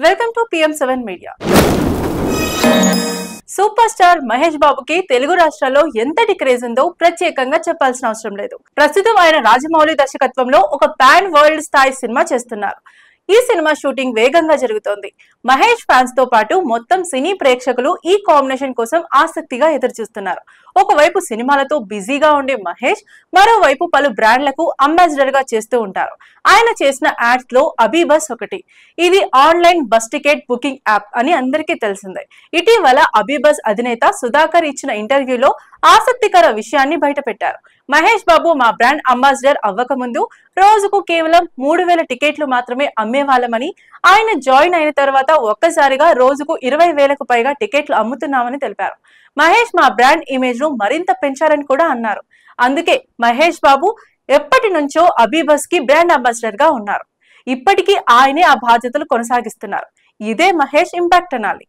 Welcome to PM7 media. Super star Mahesh బాబుకి తెలుగు రాష్ట్రాల్లో ఎంతటి క్రేజ్ ఉందో ప్రత్యేకంగా చెప్పాల్సిన అవసరం లేదు. ప్రస్తుతం ఆయన రాజమౌళి దర్శకత్వంలో ఒక పాన్ వరల్డ్ స్థాయి సినిమా చేస్తున్నారు. ఈ సినిమా షూటింగ్ వేగంగా జరుగుతోంది. మహేష్ ఫ్యాన్స్ తో పాటు మొత్తం సినీ ప్రేక్షకులు ఈ కాంబినేషన్ కోసం ఆసక్తిగా ఎదురుచూస్తున్నారు. ఒకవైపు సినిమాలతో బిజీగా ఉండే మహేష్ మరోవైపు పలు బ్రాండ్లకు అంబాసిడర్ గా చేస్తూ ఉంటారు. ఆయన చేసిన యాడ్స్ లో అబీబస్ ఒకటి. ఇది online bus ticket booking app అని అందరికీ తెలిసిందే. ఇటీవల అబీబస్ అధినేత సుధాకర్ ఇచ్చిన ఇంటర్వ్యూలో ఆసక్తికర విషయాన్ని బయటపెట్టారు. మహేష్ బాబు మా బ్రాండ్ అంబాసిడర్ అవ్వక ముందు రోజుకు కేవలం 3000 టికెట్లు మాత్రమే అమ్మేవాళ్ళమని, ఆయన జాయిన్ అయిన తర్వాత ఒక్కసారిగా రోజుకు 20,000కు పైగా టికెట్లు అమ్ముతున్నామని తెలిపారు. మహేష్ మా బ్రాండ్ ఇమేజ్ ను మరింత పెంచారని కూడా అన్నారు. అందుకే మహేష్ బాబు ఎప్పటి నుంచో అబీబస్ కి బ్రాండ్ అంబాసిడర్ గా ఉన్నారు. ఇప్పటికీ ఆయనే ఆ బాధ్యతలు కొనసాగిస్తున్నారు. ఇదే మహేష్ ఇంపాక్ట్ అనాలి.